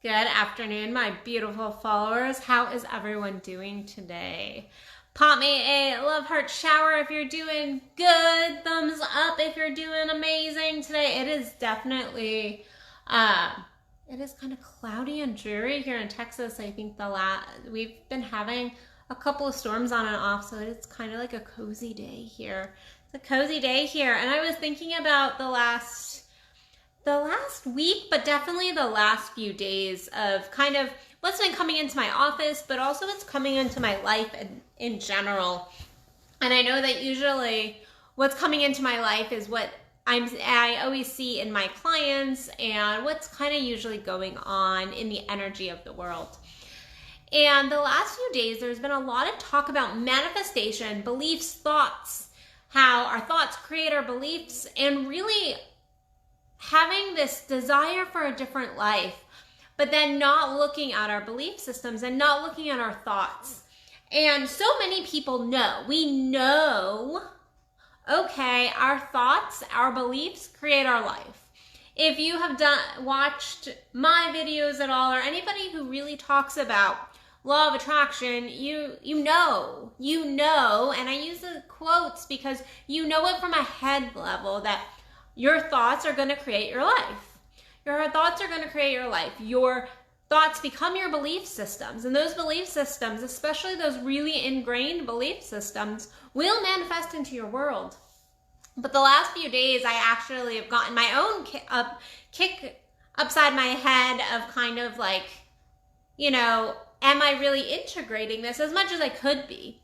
Good afternoon, my beautiful followers. How is everyone doing today? Pop me a love heart shower if you're doing good. Thumbs up if you're doing amazing today. It is definitely, it is kind of cloudy and dreary here in Texas. I think we've been having a couple of storms on and off, so it's kind of like a cozy day here. It's a cozy day here, and I was thinking about the last week, but definitely the last few days of kind of what's been coming into my office, but also what's coming into my life in general. And I know that usually what's coming into my life is what I always see in my clients and what's kind of usually going on in the energy of the world. And the last few days, there's been a lot of talk about manifestation, beliefs, thoughts, how our thoughts create our beliefs, and really having this desire for a different life, but then not looking at our belief systems and not looking at our thoughts. And so many people know, okay, our thoughts, our beliefs create our life. If you have watched my videos at all, or anybody who really talks about law of attraction, you know, and I use the quotes because you know it from a head level that your thoughts are going to create your life. Your thoughts are going to create your life. Your thoughts become your belief systems. And those belief systems, especially those really ingrained belief systems, will manifest into your world. But the last few days, I actually have gotten my own kick upside my head of kind of like, am I really integrating this as much as I could be?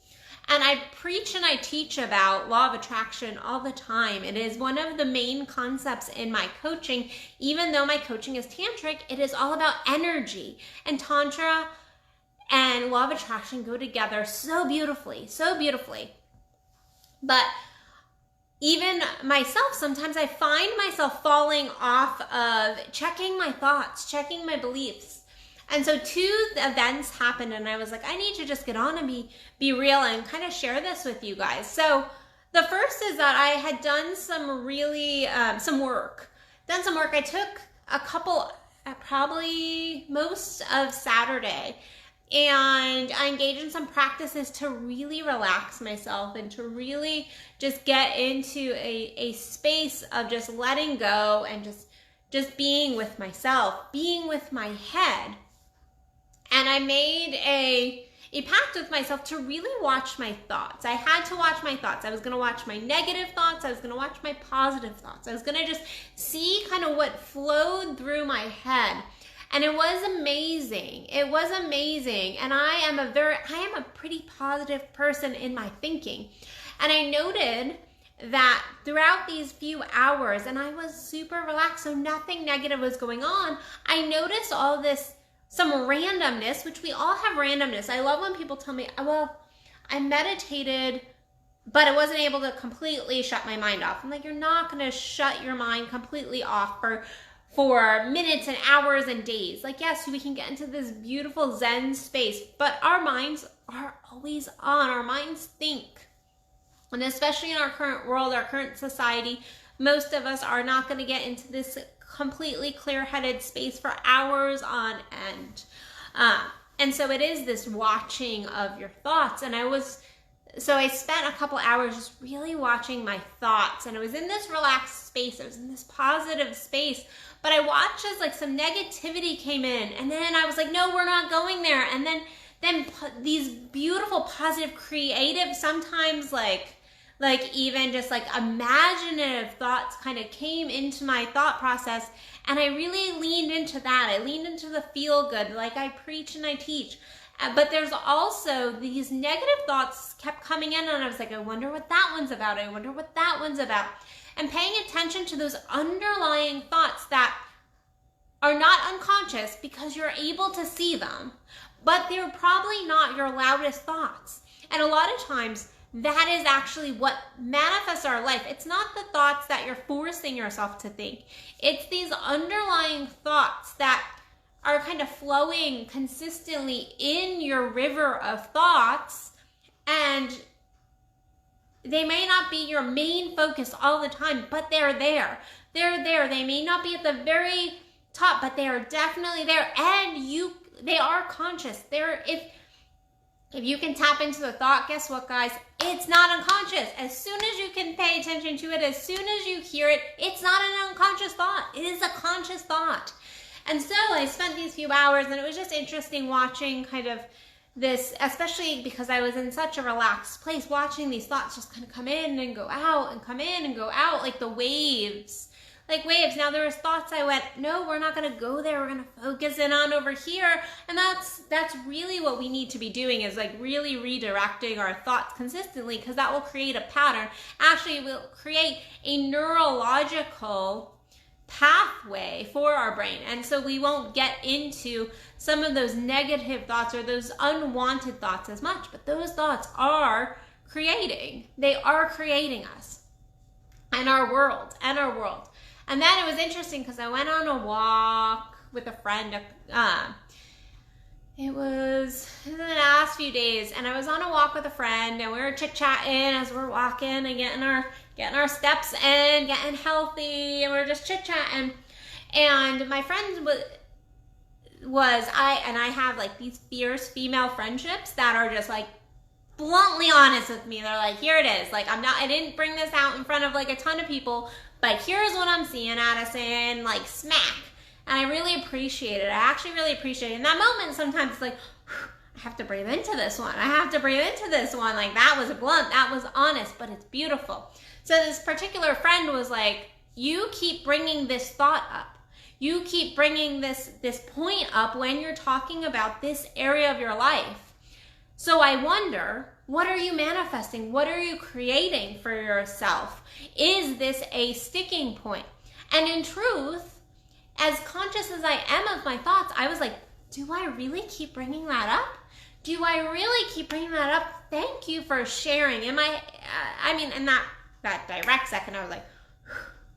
And I preach and I teach about law of attraction all the time. It is one of the main concepts in my coaching. Even though my coaching is tantric, it is all about energy. And tantra and law of attraction go together so beautifully, so beautifully. But even myself, sometimes I find myself falling off of checking my thoughts, checking my beliefs. And so two events happened, and I was like, I need to just get on and be real and kind of share this with you guys. So the first is that I had done some really, some work. I took a couple, probably most of Saturday, and I engaged in some practices to really relax myself and to really just get into a space of just letting go and just being with myself, being with my head. And I made a pact with myself to really watch my thoughts. I had to watch my thoughts. I was going to watch my negative thoughts. I was going to watch my positive thoughts. I was going to just see kind of what flowed through my head. And it was amazing. It was amazing. And I am a pretty positive person in my thinking. And I noted that throughout these few hours, and I was super relaxed, so nothing negative was going on, I noticed all this some randomness, which we all have randomness. I love when people tell me, well, I meditated, but I wasn't able to completely shut my mind off. I'm like, you're not going to shut your mind completely off for minutes and hours and days. Like, yes, we can get into this beautiful Zen space, but our minds are always on. Our minds think. And especially in our current world, our current society, most of us are not going to get into this completely clear-headed space for hours on end. And so it is this watching of your thoughts. And I spent a couple hours just really watching my thoughts. And I was in this relaxed space. I was in this positive space. But I watched as like some negativity came in. And then I was like, no, we're not going there. And then these beautiful, positive, creative, sometimes like even just like imaginative thoughts kind of came into my thought process, and I really leaned into that. I leaned into the feel good, like I preach and I teach. But there's also these negative thoughts kept coming in, and I was like, I wonder what that one's about. I wonder what that one's about. And paying attention to those underlying thoughts that are not unconscious because you're able to see them, but they're probably not your loudest thoughts. And a lot of times, that is actually what manifests our life. It's not the thoughts that you're forcing yourself to think. It's these underlying thoughts that are kind of flowing consistently in your river of thoughts, and they may not be your main focus all the time, but they're there. They're there. They may not be at the very taught, but they are definitely there, and they are conscious. If you can tap into the thought, guess what, guys? It's not unconscious. As soon as you can pay attention to it, as soon as you hear it, it's not an unconscious thought. It is a conscious thought. And so I spent these few hours, and it was just interesting watching kind of this, especially because I was in such a relaxed place, watching these thoughts just kind of come in and go out and come in and go out like the waves. Like waves. Now there was thoughts I went, no, we're not going to go there. We're going to focus in on over here. And that's really what we need to be doing, is like really redirecting our thoughts consistently, because that will create a pattern. Actually, it will create a neurological pathway for our brain. And so we won't get into some of those negative thoughts or those unwanted thoughts as much. But those thoughts are they are creating us and our world. And then it was interesting because I went on a walk with a friend. It was in the last few days, and I was on a walk with a friend, and we were chit-chatting as we're walking and getting our steps in, getting healthy, and we were just chit-chatting. And my friend I have like these fierce female friendships that are just like bluntly honest with me. They're like, here it is. Like, I didn't bring this out in front of like a ton of people, but here's what I'm seeing, Addison, like smack. And I really appreciate it. I actually really appreciate it. In that moment, sometimes it's like, I have to breathe into this one. Like, that was blunt, that was honest, but it's beautiful. So this particular friend was like, you keep bringing this thought up. You keep bringing this point up when you're talking about this area of your life. So I wonder, what are you manifesting? What are you creating for yourself? Is this a sticking point? And in truth, as conscious as I am of my thoughts, I was like, do I really keep bringing that up? Do I really keep bringing that up? Thank you for sharing. In that direct second, I was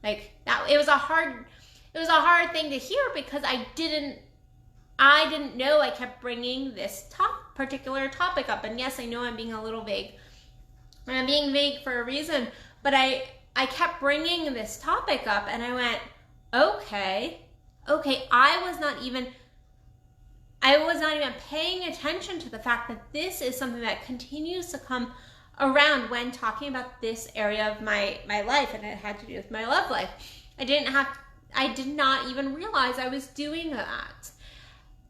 like that. It was a hard thing to hear, because I didn't know I kept bringing this particular topic up. And yes, I know I'm being a little vague. And I'm being vague for a reason, but I kept bringing this topic up, and I went, okay, I was not even paying attention to the fact that this is something that continues to come around when talking about this area of my life, and it had to do with my love life. I did not even realize I was doing that.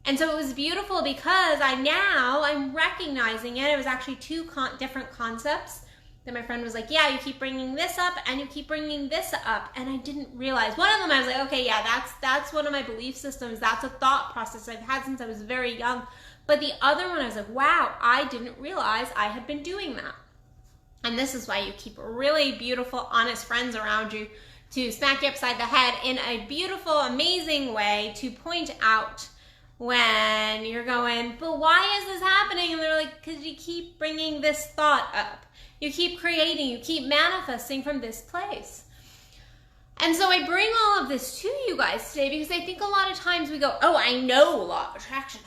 And so it was beautiful, because I'm recognizing it. It was actually two different concepts that my friend was like, yeah, you keep bringing this up and you keep bringing this up. And I didn't realize. One of them, I was like, okay, yeah, that's one of my belief systems. That's a thought process I've had since I was very young. But the other one, I was like, wow, I didn't realize I had been doing that. And this is why you keep really beautiful, honest friends around you to smack you upside the head in a beautiful, amazing way, to point out when you're going, but why is this happening? And they're like, because you keep bringing this thought up. You keep creating, you keep manifesting from this place. And so I bring all of this to you guys today, because I think a lot of times we go, oh, I know law of attraction.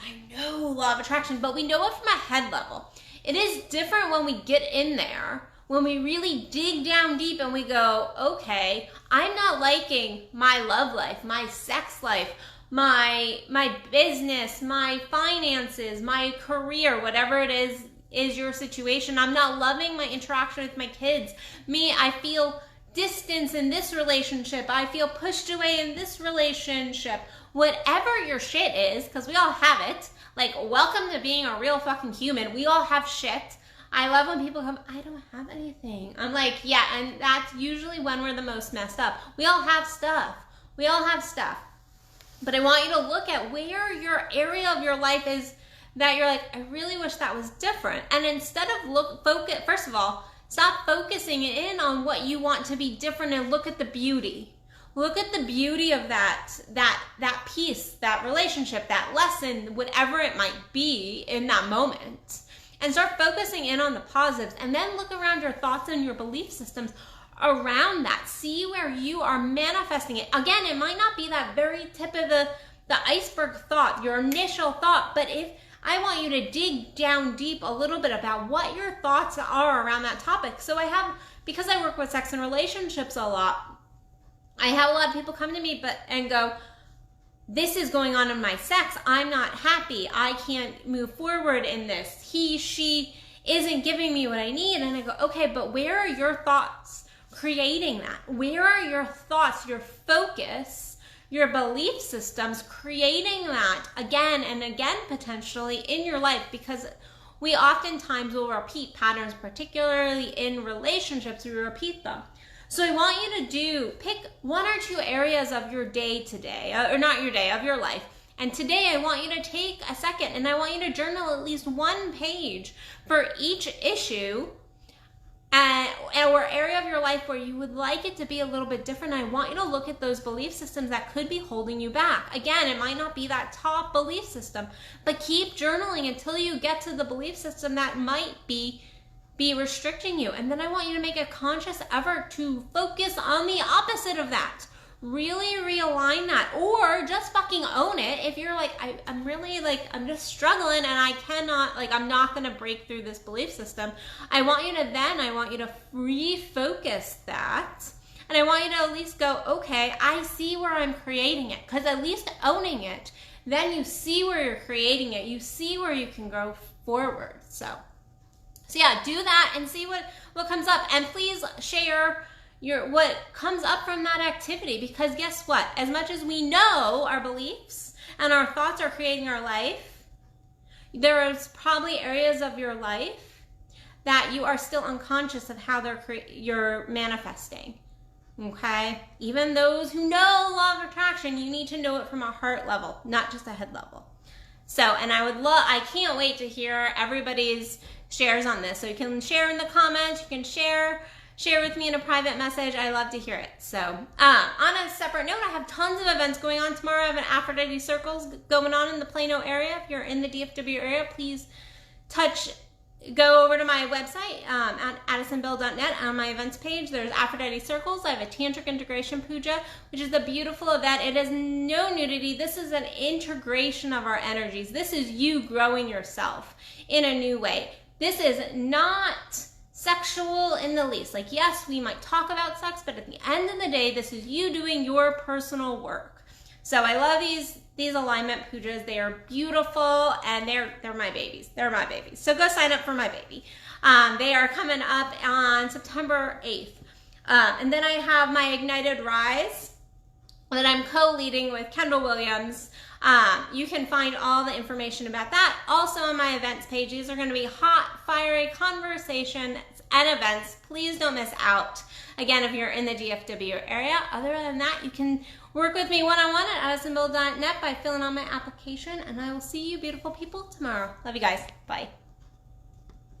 But we know it from a head level. It is different when we get in there, when we really dig down deep and we go, okay, I'm not liking my love life, my sex life, my business, my finances, my career, whatever it is your situation. I'm not loving my interaction with my kids. I feel distance in this relationship. I feel pushed away in this relationship. Whatever your shit is, because we all have it. Like, welcome to being a real fucking human. We all have shit. I love when people come, I don't have anything. I'm like, yeah, and that's usually when we're the most messed up. We all have stuff. But I want you to look at where your area of your life is that you're like, I really wish that was different. And instead of first of all, stop focusing in on what you want to be different, and look at the beauty. Look at the beauty of that piece, that relationship, that lesson, whatever it might be in that moment. And start focusing in on the positives. And then look around your thoughts and your belief systems around that. See where you are manifesting it. Again, it might not be that very tip of the iceberg thought, your initial thought, but if I want you to dig down deep a little bit about what your thoughts are around that topic. So because I work with sex and relationships a lot, I have a lot of people come to me and go, this is going on in my sex. I'm not happy. I can't move forward in this. He, she isn't giving me what I need. And I go, okay, but where are your thoughts creating that? Where are your thoughts, your focus, your belief systems creating that again and again potentially in your life? Because we oftentimes will repeat patterns, particularly in relationships, we repeat them. So I want you to pick 1 or 2 areas of your day today, or not your day, of your life. And today I want you to take a second and I want you to journal at least 1 page for each issue or area of your life where you would like it to be a little bit different. I want you to look at those belief systems that could be holding you back. Again, it might not be that top belief system, but keep journaling until you get to the belief system that might be restricting you. And then I want you to make a conscious effort to focus on the opposite of that. Really realign that, or just fucking own it. If you're like, I'm really like, I'm just struggling and I cannot, like, I'm not going to break through this belief system. I want you to refocus that. And I want you to at least go, okay, I see where I'm creating it. Because at least owning it, then you see where you're creating it. You see where you can go forward. So yeah, do that and see what comes up. And please share what comes up from that activity, because guess what? As much as we know our beliefs and our thoughts are creating our life, there is probably areas of your life that you are still unconscious of how you're manifesting. Okay? Even those who know law of attraction, you need to know it from a heart level, not just a head level. So, and I can't wait to hear everybody's shares on this. So you can share in the comments, you can share with me in a private message. I love to hear it. So on a separate note, I have tons of events going on tomorrow. I have an Aphrodite Circles going on in the Plano area. If you're in the DFW area, please go over to my website at addisonbell.net. On my events page, there's Aphrodite Circles. I have a Tantric Integration Puja, which is a beautiful event. It is no nudity. This is an integration of our energies. This is you growing yourself in a new way. This is not sexual in the least. Like, yes, we might talk about sex, but at the end of the day, this is you doing your personal work. So I love these alignment pujas. They are beautiful and they're my babies. They're my babies. So go sign up for my baby. They are coming up on September 8th. And then I have my Ignited Rise that I'm co-leading with Kendall Williams. You can find all the information about that also on my events page. These are going to be hot, fiery conversations and events. Please don't miss out. Again, if you're in the DFW area. Other than that, you can work with me one-on-one at addisonbell.net by filling out my application, and I will see you beautiful people tomorrow. Love you guys. Bye.